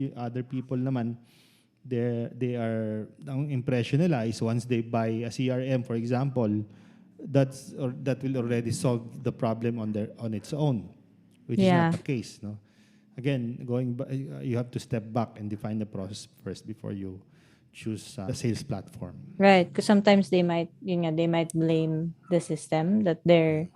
Yung other people naman, ang impression nila is once they buy a CRM, for example, that will already solve the problem on its own, which is not Yeah. the case, no? Again, you have to step back and define the process first before you choose the sales platform. Right. Because sometimes they might blame the system that they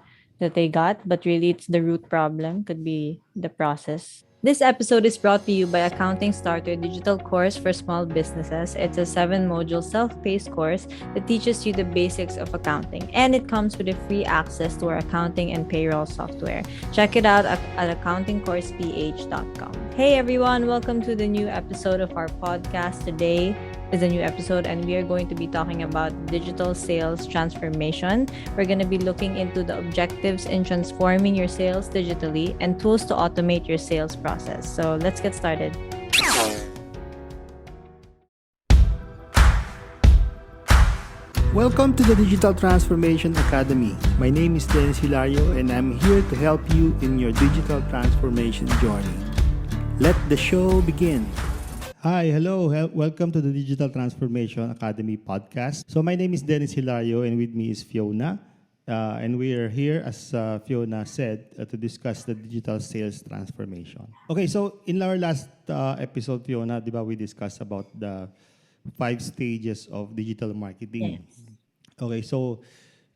got, but really it's the root problem, could be the process. This episode is brought to you by Accounting Starter digital course for small businesses. It's a 7-module self-paced course that teaches you the basics of accounting, and it comes with a free access to our accounting and payroll software. Check it out at accountingcourseph.com. Hey everyone, welcome to the new episode of our podcast. Today is a new episode, and we are going to be talking about digital sales transformation. We're going to be looking into the objectives in transforming your sales digitally and tools to automate your sales process. So let's get started. Welcome to the Digital Transformation Academy. My name is Dennis Hilario, and I'm here to help you in your digital transformation journey. Let the show begin. Hi, hello. Welcome to the Digital Transformation Academy podcast. So my name is Dennis Hilario, and with me is Fiona. And we are here, as Fiona said, to discuss the digital sales transformation. Okay, so in our last episode, Fiona, di ba, we discussed about the 5 stages of digital marketing. Yes. Okay, so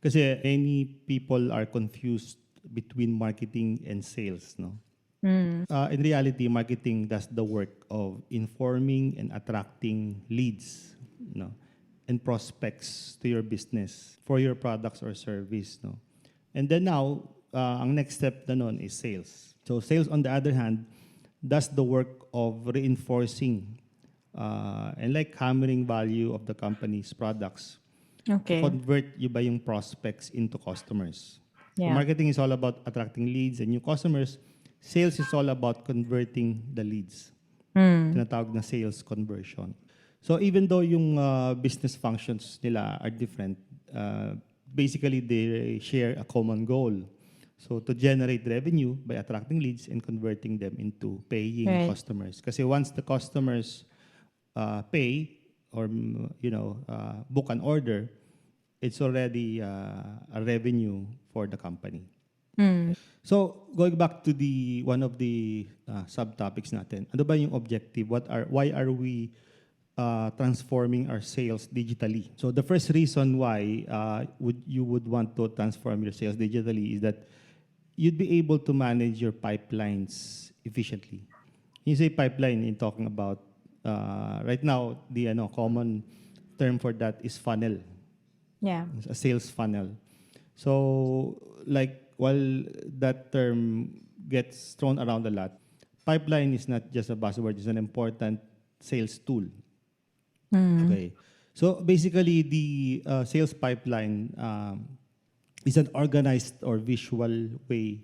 kasi many people are confused between marketing and sales, no? In reality, marketing does the work of informing and attracting leads, no, and prospects to your business for your products or service, no. And then now, ang next step na nun is sales. So sales, on the other hand, does the work of reinforcing and like hammering value of the company's products to Okay. convert yung prospects into customers. So Yeah. marketing is all about attracting leads and new customers. Sales is all about converting the leads. Tinatawag na sales conversion. So even though yung business functions nila are different, basically they share a common goal. So to generate revenue by attracting leads and converting them into paying Right. customers. Kasi once the customers pay or book an order, it's already a revenue for the company. So, going back to one of the subtopics natin, ano ba yung objective? Why are we transforming our sales digitally? So, the first reason why you would want to transform your sales digitally is that you'd be able to manage your pipelines efficiently. When you say pipeline, you're talking about right now the common term for that is funnel. Yeah. A sales funnel. So, like, while that term gets thrown around a lot, pipeline is not just a buzzword, it's an important sales tool. Okay. So, basically, the sales pipeline is an organized or visual way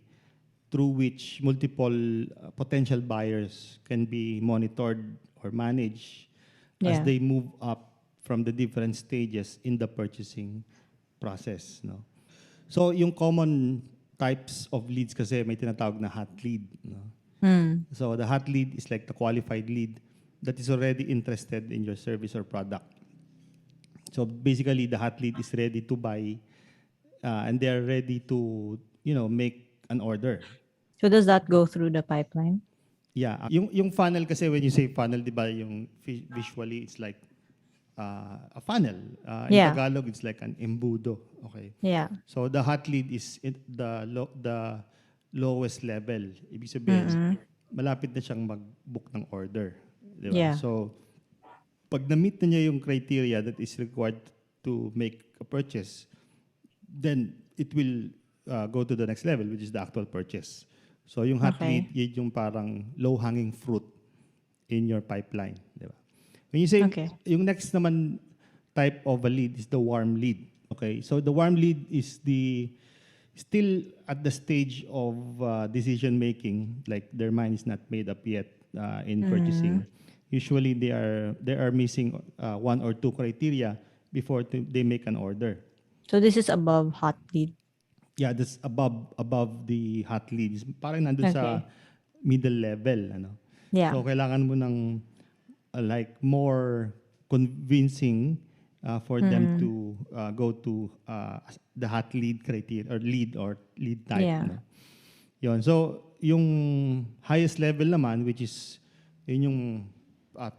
through which multiple potential buyers can be monitored or managed as Yeah. they move up from the different stages in the purchasing process, no? So yung common types of leads kasi may tinatawag na hot lead, no? So the hot lead is like the qualified lead that is already interested in your service or product. So basically the hot lead is ready to buy and they're ready to, make an order. So does that go through the pipeline? Yeah, yung funnel kasi, when you say funnel, di ba, yung visually it's like a funnel. In Yeah. Tagalog, it's like an embudo. Okay. Yeah. So the hot lead is the lowest level. Ibig sabihin, malapit na siyang mag-book ng order. Di ba? Yeah. So pag na-meet na niya yung criteria that is required to make a purchase, then it will go to the next level, which is the actual purchase. So yung hot Okay. lead, yun yung parang low-hanging fruit in your pipeline. Di ba? When you say, Okay. yung next naman type of a lead is the warm lead. Okay, so the warm lead is still at the stage of decision making, like their mind is not made up yet in purchasing. Usually they are missing one or two criteria before they make an order. So this is above hot lead. Yeah, that's above the hot lead. Parang nandun sa Okay. middle level, ano. Yeah. So kailangan mo ng like more convincing for them to go to the hot lead criteria or lead type. Yeah. No? Yun. So yung highest level naman, which is yun yung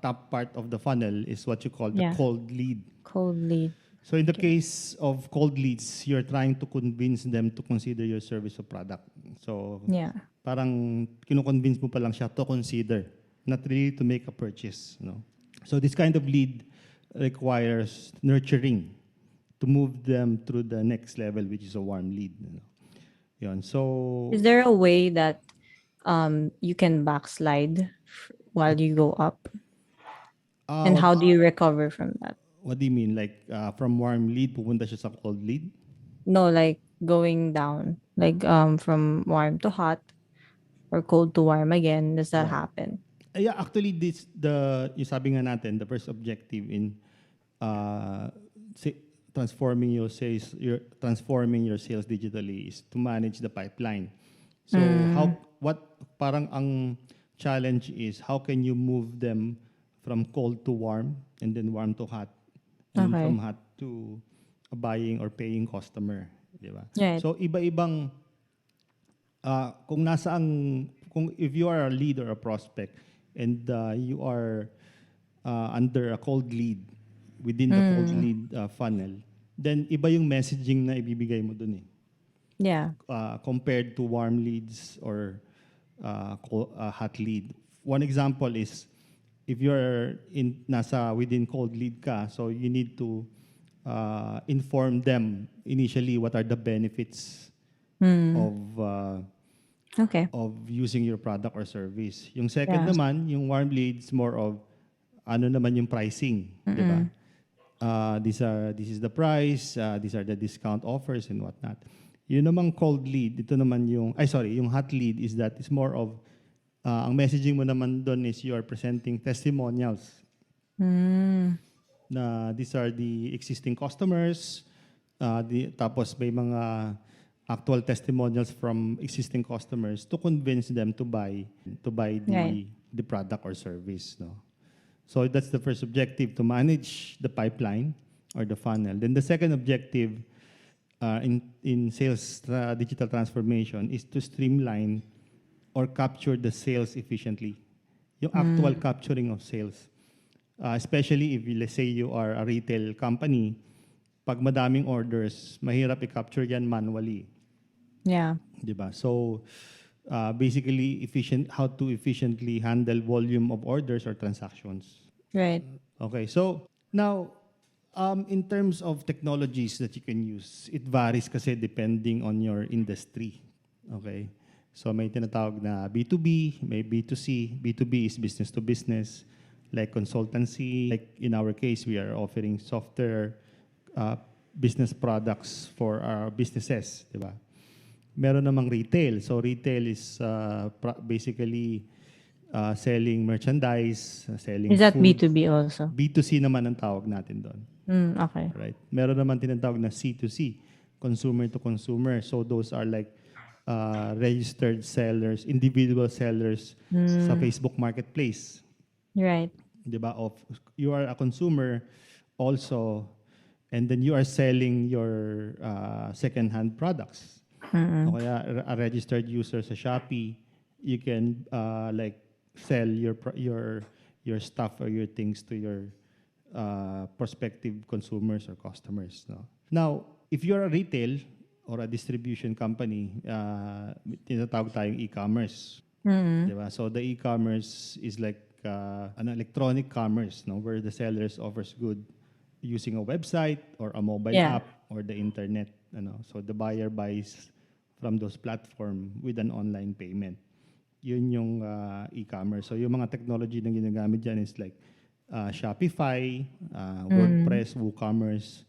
top part of the funnel, is what you call the Yeah. cold lead. Cold lead. So in the case of cold leads, you're trying to convince them to consider your service or product. So Yeah. parang kino-convince mo pa lang siya to consider, not really to make a purchase. No? So this kind of lead requires nurturing to move them through the next level, which is a warm lead. No? Yun. So Is there a way that you can backslide while you go up? And what, how do you recover from that? what do you mean? Like from warm lead, pupunta siya sa cold lead? No, like going down, like from warm to hot or cold to warm again. Does that Right. happen? Yeah, actually, yung sabi nga natin, the first objective in uh, transforming your sales digitally is to manage the pipeline. So parang ang challenge is how can you move them from cold to warm and then warm to hot and then Okay. from hot to a buying or paying customer, di ba? Right. So iba-ibang kung if you are a lead or a prospect and you are under a cold lead within the cold lead funnel, then iba yung messaging na ibibigay mo dun eh. Yeah. Compared to warm leads or hot lead. One example is if you're within cold lead ka, so you need to inform them initially what are the benefits Okay. of using your product or service. Yung second Yeah. naman, yung warm leads, more of ano naman yung pricing, di ba? This is the price, these are the discount offers and whatnot. Yun namang cold lead, ito naman yung hot lead is that it's more of ang messaging mo naman doon is you are presenting testimonials. Na these are the existing customers, tapos may mga actual testimonials from existing customers to convince them to buy Right. the product or service. No? So that's the first objective, to manage the pipeline or the funnel. Then the second objective in sales digital transformation is to streamline or capture the sales efficiently. Yung actual capturing of sales. Especially if, let's say, you are a retail company, pag madaming orders, mahirap i-capture yan manually. Yeah. Diba? So, basically, how to efficiently handle volume of orders or transactions. Right. Okay, so now, in terms of technologies that you can use, it varies kasi depending on your industry. Okay? So may tinatawag na B2B, may B2C. B2B is business to business, like consultancy. Like in our case, we are offering software business products for our businesses, di ba? Meron namang retail. So retail is basically selling merchandise, selling Is that food. B2B also? B2C naman ang tawag natin doon. Okay. Right? Meron naman tinatawag na C2C, consumer to consumer. So those are like registered sellers, individual sellers sa Facebook Marketplace. Right. Diba? You are a consumer also, and then you are selling your second-hand products. O kaya a registered user sa Shopee, you can like sell your stuff or your things to your prospective consumers or customers. No? Now, if you're a retail or a distribution company, tinatawag tayong e-commerce. Diba? So the e-commerce is like an electronic commerce, no, where the sellers offers good using a website or a mobile app or the internet. So the buyer buys from those platform with an online payment. Yun yung e-commerce. So yung mga technology na ginagamit dyan is like Shopify, WordPress, WooCommerce,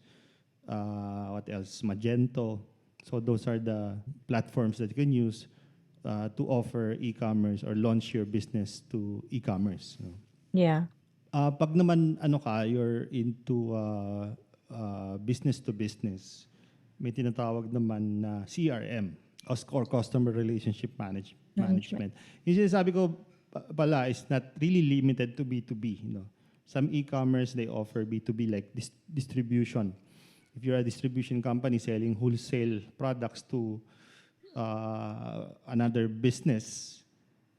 what else? Magento. So those are the platforms that you can use to offer e-commerce or launch your business to e-commerce. No? Yeah. Pag naman you're into business to business, may tinatawag naman na CRM or Customer Relationship Management. Yung sinasabi ko, pala is not really limited to B2B. Some e-commerce, they offer B2B like distribution. If you're a distribution company selling wholesale products to another business,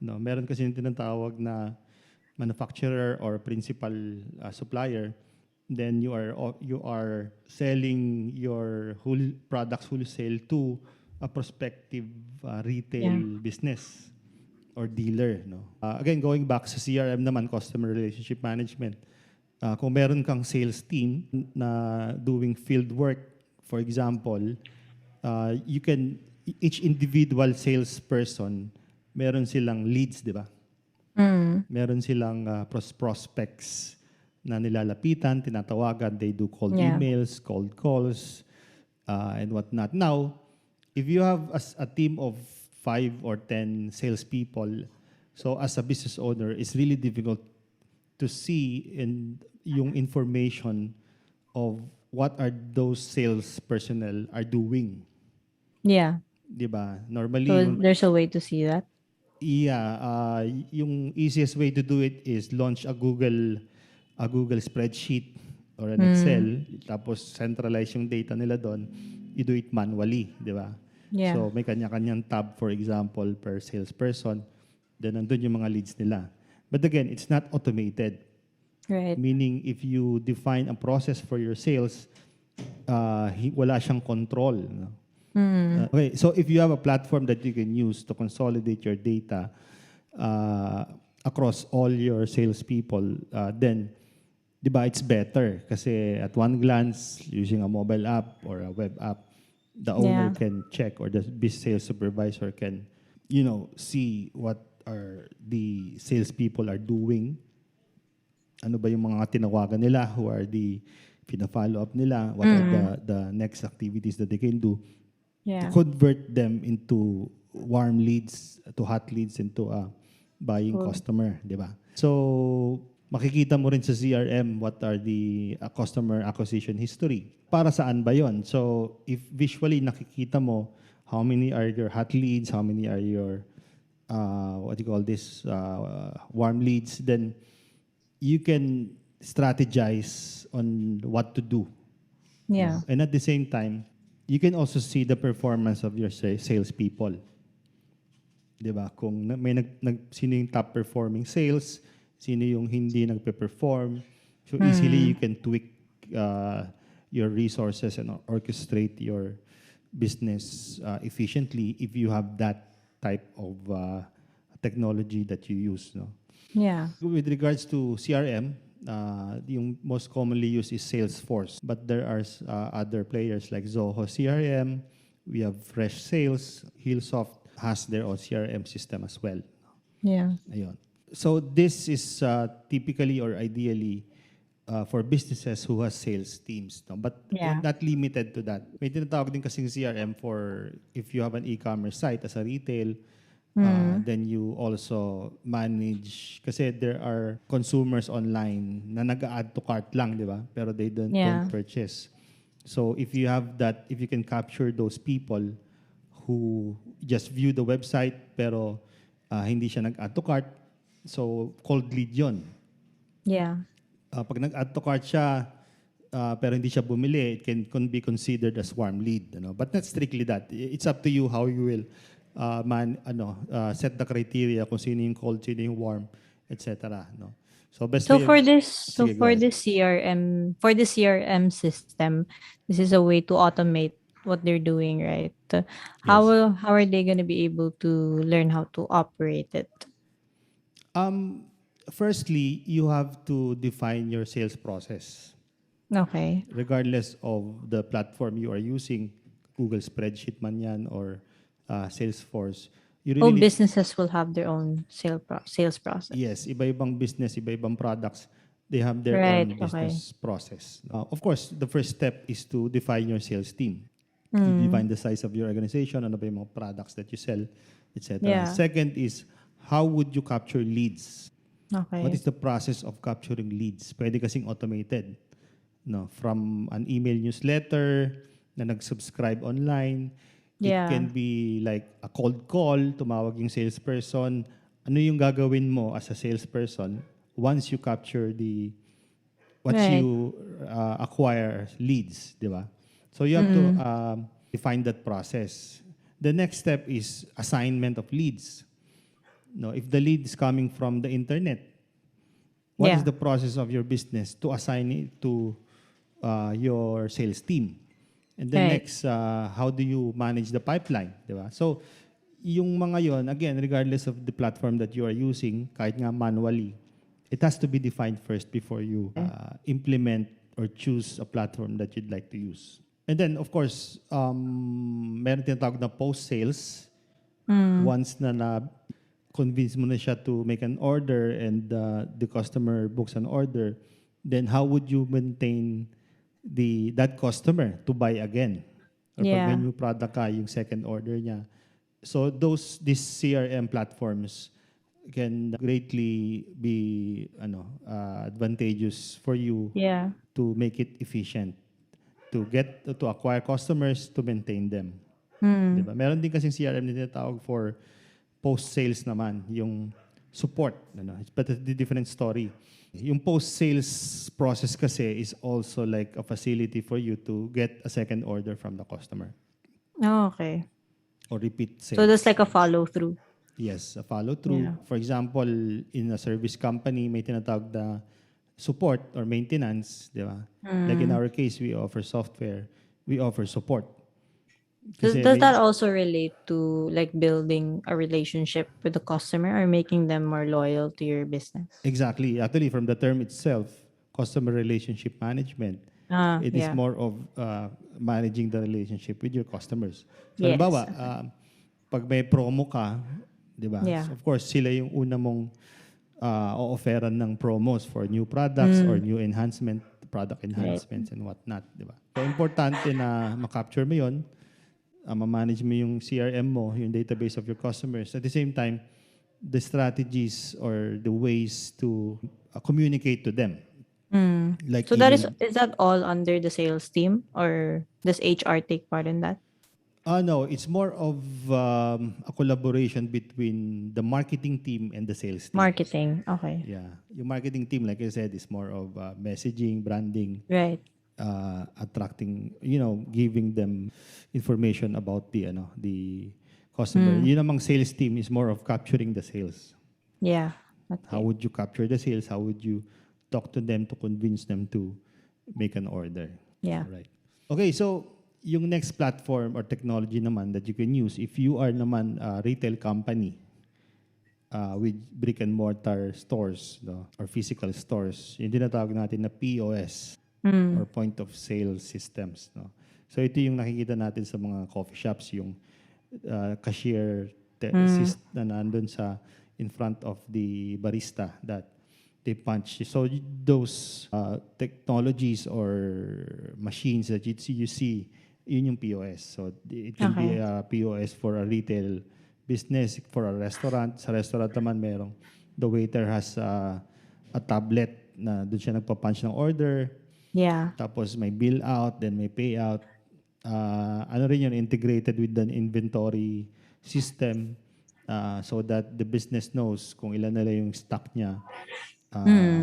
meron kasi yung tinatawag na manufacturer or principal supplier, then you are selling your whole products wholesale to a prospective retail business or dealer. Again, going back sa CRM naman, customer relationship management, kung meron kang sales team na doing field work, for example, each individual salesperson, meron silang leads, di ba? Meron silang prospects na nilalapitan, tinatawagan, they do cold emails, cold calls, and whatnot. Now, if you have a team of 5 or 10 salespeople, so as a business owner, it's really difficult to see yung information of what are those sales personnel are doing. Yeah. Diba? Normally, So there's a way to see that? Yeah. Yung easiest way to do it is launch a Google spreadsheet or an Excel, tapos centralize yung data nila doon, you do it manually, di ba? Yeah. So may kanya-kanyang tab, for example, per salesperson, then nandun yung mga leads nila. But again, it's not automated. Right. Meaning, if you define a process for your sales, wala siyang control. Okay, so if you have a platform that you can use to consolidate your data across all your salespeople, then, di ba, it's better. Kasi at one glance, using a mobile app or a web app, the owner can check, or the sales supervisor can, see what are the salespeople are doing. Ano ba yung mga tinawagan nila? Who are the pina-follow up nila? What are the next activities that they can do to convert them into warm leads, to hot leads, into a buying customer, di ba? So, makikita mo rin sa CRM what are the customer acquisition history. Para saan ba yon? So, if visually nakikita mo how many are your hot leads, how many are your warm leads, then you can strategize on what to do. Yeah. And at the same time, you can also see the performance of your salespeople. Diba? Kung sino yung top performing sales, sino yung hindi nagpe-perform. So easily you can tweak your resources and orchestrate your business efficiently if you have that type of technology that you use. Yeah. With regards to CRM, yung most commonly used is Salesforce. But there are other players like Zoho CRM. We have Fresh Sales. Hillsoft has their own CRM system as well. Yeah. Ayun. So this is typically or ideally for businesses who has sales teams. But not limited to that. May tinatawag din kasing CRM for if you have an e-commerce site as a retail, then you also manage, kasi there are consumers online na nag-add to cart lang, di ba? Pero they don't purchase. So if you have that, if you can capture those people who just view the website pero hindi siya nag-add to cart, so cold lead yun. Yeah. Pag nag-add to cart siya pero hindi siya bumili, it can be considered as warm lead. But not strictly that. It's up to you how you will set the criteria kung sino yung cold, sino yung warm, etc. So for this CRM system, this is a way to automate what they're doing, right? How are they going to be able to learn how to operate it? Firstly, you have to define your sales process. Okay. Regardless of the platform you are using, Google Spreadsheet man yan or Salesforce. Businesses will have their own sales process. Yes, iba-ibang business, iba-ibang products, they have their own business process. Of course, the first step is to define your sales team. You define the size of your organization, ano ba yung mga products that you sell, etc. Yeah. Second is, how would you capture leads? Okay. What is the process of capturing leads? Pwede kasing automated. From an email newsletter na nag-subscribe online. It can be like a cold call, tumawag yung salesperson, ano yung gagawin mo as a salesperson once you capture once Right. you acquire leads, di ba? So you have to define that process. The next step is assignment of leads. No, if the lead is coming from the internet, what is Yeah. the process of your business to assign it to your sales team? And then Right. next, how do you manage the pipeline? Di ba? So, yung mga yon, again, regardless of the platform that you are using, kahit nga manually, it has to be defined first before you implement or choose a platform that you'd like to use. And then, of course, meron tinatawag na post-sales. Once na convince mo na siya to make an order and the customer books an order, then how would you maintain that customer to buy again? Or pag may Yeah. new product ka, yung second order niya. So these CRM platforms can greatly be advantageous for you Yeah. to make it efficient, to acquire customers, to maintain them. Diba? Meron din kasing CRM na tinatawag for post-sales naman, yung support. But it's a different story. Yung post-sales process kasi is also like a facility for you to get a second order from the customer Oh, okay. or repeat So that's sales. like a follow-through. Yes, a follow-through. Yeah. For example, in a service company, may tinatawag na support or maintenance, di ba? Like in our case, we offer software, we offer support. Does that also relate to like building a relationship with the customer or making them more loyal to your business? Exactly. Actually, from the term itself, customer relationship management, it is Yeah. more of managing the relationship with your customers. So, Yes. halimbawa, pag may promo ka, di ba? Yeah. So, of course, sila yung una mong o-offeran ng promos for new products or new product enhancements and whatnot, di ba? So, importante na makapture mo yun, ma-manage mo yung CRM mo, yung database of your customers. At the same time, the strategies or the ways to communicate to them. Like So that is that all under the sales team or does HR take part in that? no, it's more of a collaboration between the marketing team and the sales team. Marketing. Okay. Yeah. Yung marketing team, like I said, is more of messaging, branding, Right. attracting, giving them information about the customer. Yun namang sales team is more of capturing the sales. Yeah. How Okay. would you capture the sales? How would you talk to them to convince them to make an order? Yeah. Right. Okay, so yung next platform or technology naman that you can use if you are naman a retail company with brick and mortar stores, no, or physical stores, yung tinatawag natin na POS or point of sale systems. No? So ito yung nakikita natin sa mga coffee shops, yung cashier na nandun in front of the barista that they punch. So those technologies or machines that you see, yun yung POS. So it can be a POS for a retail business, for a restaurant. Sa restaurant naman the waiter has a tablet na doon siya nagpa-punch ng order. Yeah. Tapos may bill out, then may payout. Ano rin yun, integrated with an inventory system so that the business knows kung ilan nila yung stock niya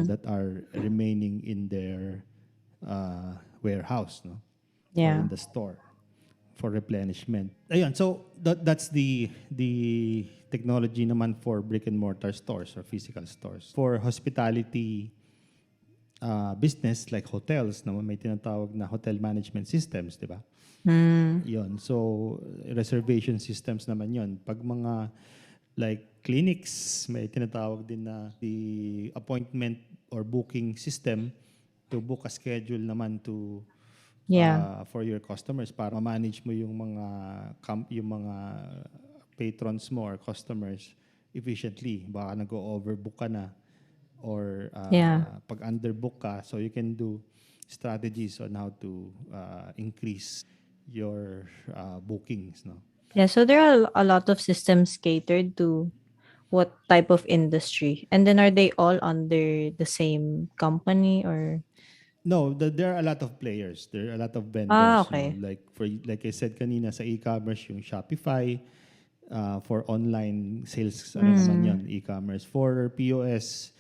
that are remaining in their warehouse, no? Or in the store for replenishment. Ayun, so that's the technology naman for brick and mortar stores or physical stores. For hospitality business like hotels, naman may tinatawag na hotel management systems, di ba? Yun. So, reservation systems naman yun. Pag mga like clinics, may tinatawag din na the appointment or booking system to book a schedule naman to for your customers para manage mo yung mga patrons mo or customers efficiently. Baka nag-overbook ka na or pag underbook ka, so you can do strategies on how to increase your bookings, no? Yeah, so there are a lot of systems catered to what type of industry? And then are they all under the same company or? No, there are a lot of players. There are a lot of vendors. Okay. No? Like I said kanina sa e-commerce, yung Shopify, For online sales, ano naman yun, e-commerce. For POS,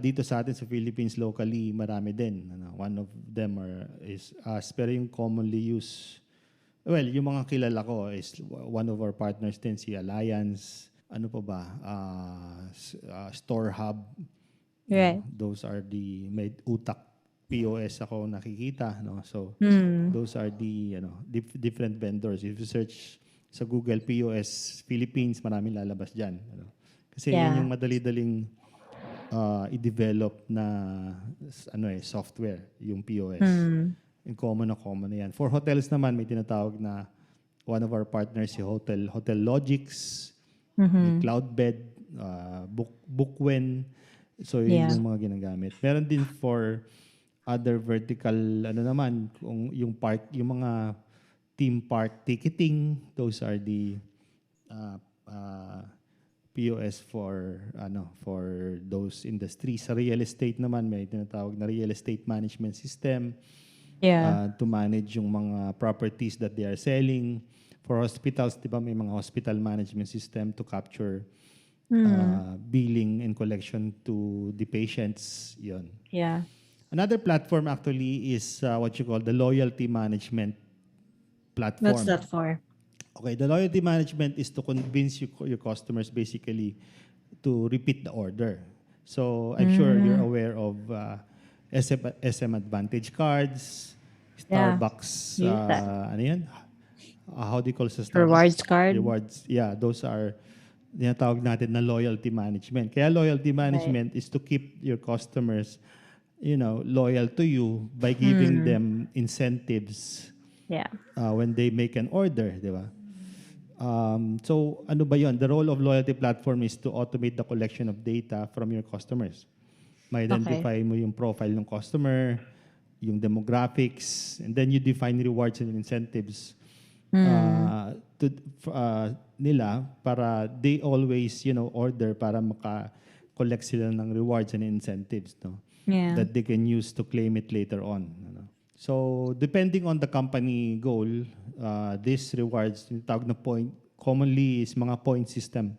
dito sa atin sa Philippines locally, marami din. One of them is us. Pero yung commonly used, well, yung mga kilala ko is one of our partners din, si Alliance. Ano pa ba? Store Hub. Right. Those are may utak POS ako nakikita. No? So, those are the different vendors. If you search sa Google POS Philippines, maraming lalabas dyan. Kasi yun yung madali-daling i-develop na software, yung POS. Yung common na yan. For hotels naman, may tinatawag na one of our partners, si Hotel Logics, may Cloudbed, Bookwen. So, yun yung mga ginagamit. Meron din for other vertical, yung mga theme park ticketing, those are the POS for those industries. Sa real estate naman, may tinatawag na real estate management system to manage yung mga properties that they are selling. For hospitals, di ba, may mga hospital management system to capture billing and collection to the patients. Yun. Yeah. Another platform actually is what you call the loyalty management platform. What's that for? Okay, the loyalty management is to convince your customers basically to repeat the order. So I'm sure you're aware of SM Advantage cards, Starbucks, ano yan? How do you call sa Starbucks? Rewards card? Rewards, yeah, those are tinatawag natin na loyalty management. Kaya loyalty management is to keep your customers, loyal to you by giving them incentives when they make an order, di ba? So, ano ba yun? The role of loyalty platform is to automate the collection of data from your customers. Ma-identify mo yung profile ng customer, yung demographics, and then you define rewards and incentives nila para they always, order para maka-collect sila ng rewards and incentives, no? That they can use to claim it later on. So, depending on the company goal, these rewards, yung tawag na point, commonly is mga point system.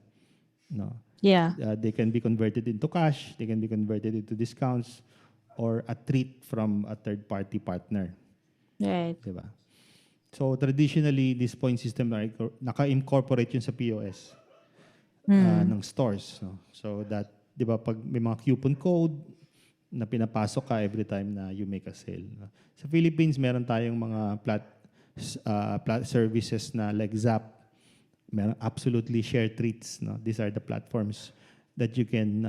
No? Yeah. They can be converted into cash, they can be converted into discounts, or a treat from a third-party partner. Right. Diba? So, traditionally, this point system, naka-incorporate yun sa POS ng stores. No? So, that, di ba, pag may mga coupon code, na pinapasok ka every time na you make a sale. Sa Philippines, meron tayong mga services na like Zap. Meron absolutely share treats. No? These are the platforms that you can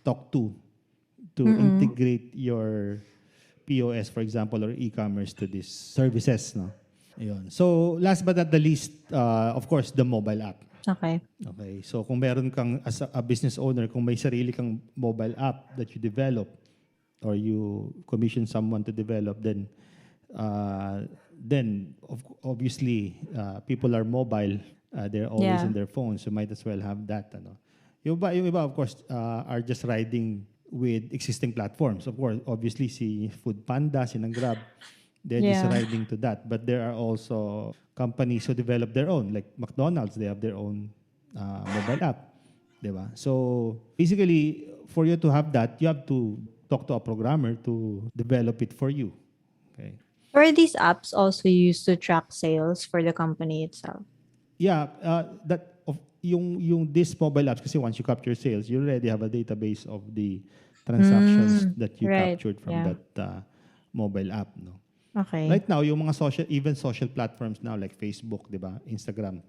talk to integrate your POS, for example, or e-commerce to these services. No? Ayun. So, last but not the least, of course, the mobile app. Okay. So kung meron kang, as a business owner, kung may sarili kang mobile app that you develop or you commission someone to develop, then obviously people are mobile. They're always on their phones, so might as well have that. Yung iba, of course, are just riding with existing platforms. Of course, obviously, si Foodpanda, si Grab, they're just riding to that. But there are also companies who develop their own, like McDonald's, they have their own mobile app. Diba? So basically, for you to have that, you have to talk to a programmer to develop it for you. Okay. Are these apps also used to track sales for the company itself? Yeah, yung this mobile apps, kasi once you capture sales, you already have a database of the transactions that you captured from that mobile app. No? Okay. Right now, yung mga social platforms now like Facebook, di ba, Instagram,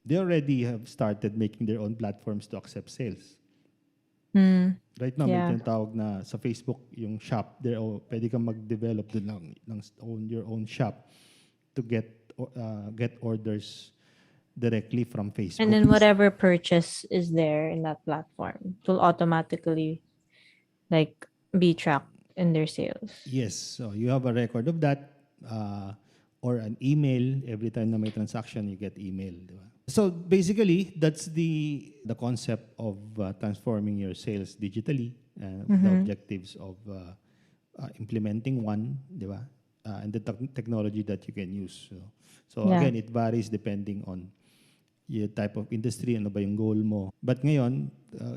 they already have started making their own platforms to accept sales. Right now, may tinatawag na sa Facebook, yung shop, pwede kang mag-develop dun ng your own shop to get orders directly from Facebook. And then whatever purchase is there in that platform, it will automatically be tracked in their sales. Yes. So you have a record of that or an email. Every time na may transaction, you get email. Di ba? So basically, that's the concept of transforming your sales digitally. The objectives of implementing one, di ba? and the technology that you can use. So Yeah. again, it varies depending on yung type of industry, ano ba yung goal mo. But ngayon,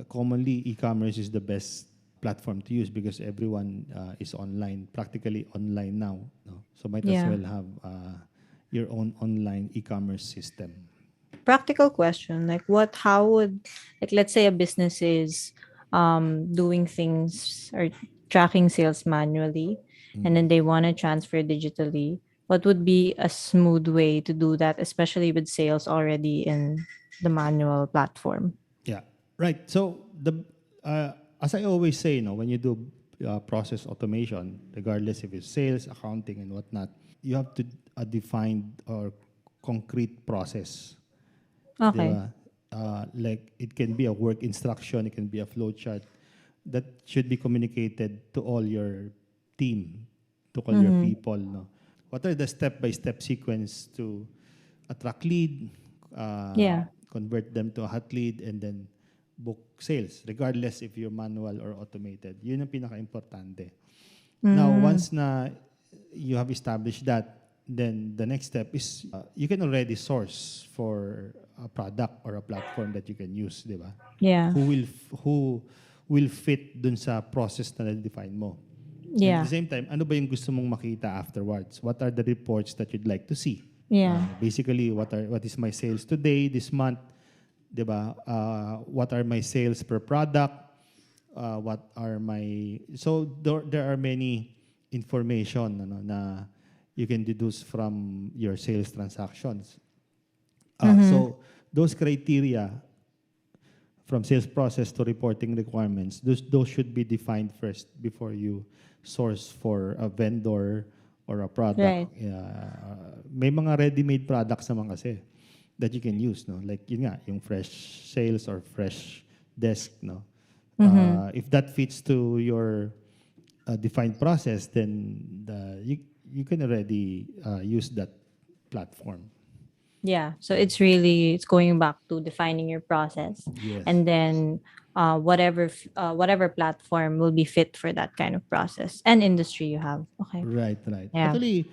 commonly, e-commerce is the best platform to use because everyone is online, practically online now. No? So might as Yeah. well have your own online e-commerce system. Practical question, like how would, like, let's say a business is doing things or tracking sales manually, and then they want to transfer digitally. What would be a smooth way to do that, especially with sales already in the manual platform? Yeah, right. So as I always say, when you do process automation, regardless if it's sales, accounting, and whatnot, you have to define or concrete process. Okay. Diba? Like it can be a work instruction, it can be a flow chart that should be communicated to all your team, to all your people. No? What are the step-by-step sequence to attract lead, Yeah. convert them to a hot lead, and then book sales, regardless if you're manual or automated. Yun ang pinaka-importante. Now, once na you have established that, then the next step is you can already source for a product or a platform that you can use, di ba? Yeah. Who will fit dun sa process na na-define mo. And Yeah. at the same time, ano ba yung gusto mong makita afterwards? What are the reports that you'd like to see? Yeah. Basically, what is my sales today, this month, di ba? What are my sales per product? What are my... So there are many information na you can deduce from your sales transactions. So those criteria from sales process to reporting requirements, those should be defined first before you source for a vendor or a product. Right. May mga ready-made products naman kasi that you can use, no? Like yun nga, yung fresh sales or fresh desk, no? If that fits to your defined process, then you can already use that platform. Yeah. So it's going back to defining your process, Yes. and then whatever platform will be fit for that kind of process and industry you have. Okay. Right. Yeah. Actually,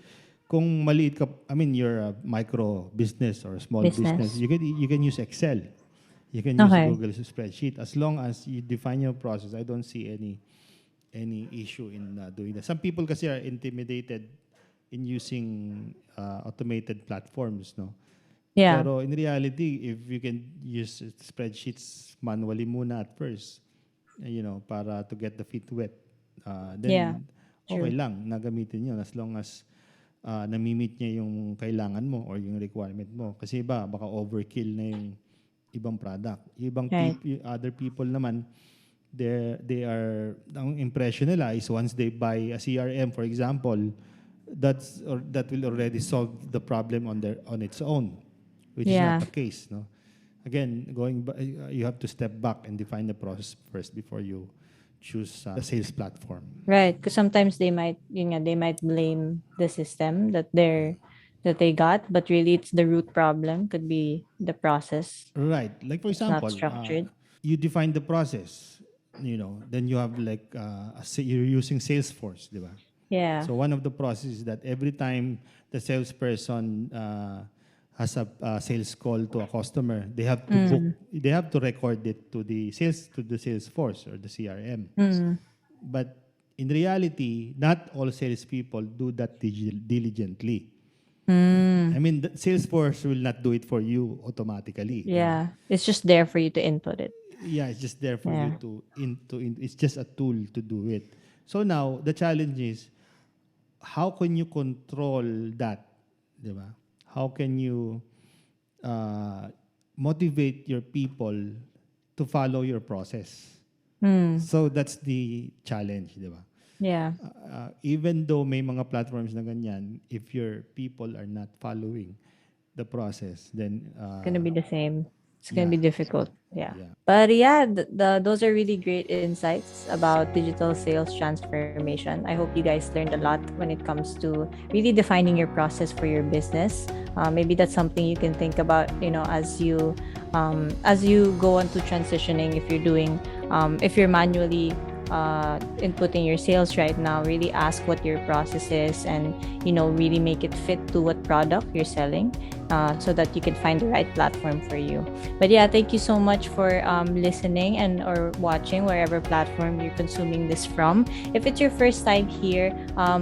kung maliit ka, I mean, you're a micro business or a small business, you can use Excel. You can use Okay. Google spreadsheet. As long as you define your process, I don't see any issue in doing that. Some people kasi are intimidated in using automated platforms, no? Yeah. Pero in reality, if you can use spreadsheets manually muna at first, para to get the feet wet, then Yeah, okay true. lang na gamitin yun as long as nami-meet niya yung kailangan mo or yung requirement mo. Kasi baka overkill na yung ibang product. Ibang Right. other people naman, ang impression nila is once they buy a CRM, for example, that will already solve the problem on its own, which is Yeah. not the case, no? Again, you have to step back and define the process first before you choose a sales platform. Right. Because sometimes they might blame the system that they got, but really it's the root problem. Could be the process. Right. Like for It's not example, structured. you define the process, then you have like you're using Salesforce, di ba? Yeah. So one of the processes is that every time the salesperson has a sales call to a customer, they have to book. They have to record it to the Salesforce or the CRM. But in reality, not all salespeople do that diligently. I mean, the Salesforce will not do it for you automatically. Yeah. It's just there for you to input it. Yeah, it's just there for Yeah. you to it's just a tool to do it. So now the challenge is, how can you control that, di ba? How can you motivate your people to follow your process? So that's the challenge, di ba? Yeah. Even though may mga platforms na ganyan, if your people are not following the process, then It's gonna be the same. It's gonna be yeah. difficult. Yeah. Yeah. But yeah, those are really great insights about digital sales transformation. I hope you guys learned a lot when it comes to really defining your process for your business. Maybe that's something you can think about, as you go on to transitioning. If you're doing, if you're manually inputting your sales right now, really ask what your process is, and really make it fit to what product you're selling, so that you can find the right platform for you. But yeah, thank you so much for listening and or watching wherever platform you're consuming this from. If it's your first time here,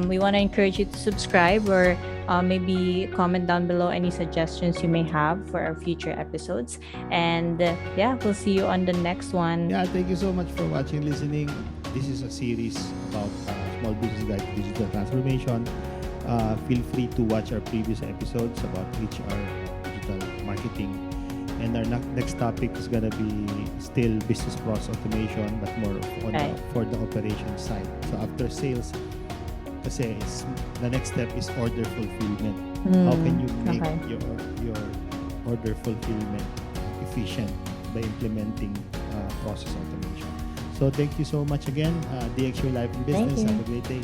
we want to encourage you to subscribe, or maybe comment down below any suggestions you may have for our future episodes. And yeah, we'll see you on the next one. Yeah, thank you so much for watching, listening. This is a series about Small Business Guide to Digital Transformation. Feel free to watch our previous episodes about HR, digital marketing. And our next topic is going to be still business process automation, but more on for the operation side. So after sales, kasi the next step is order fulfillment. How can you make your order fulfillment efficient by implementing process automation? So thank you so much again. DX Your Life in Business. Have a great day.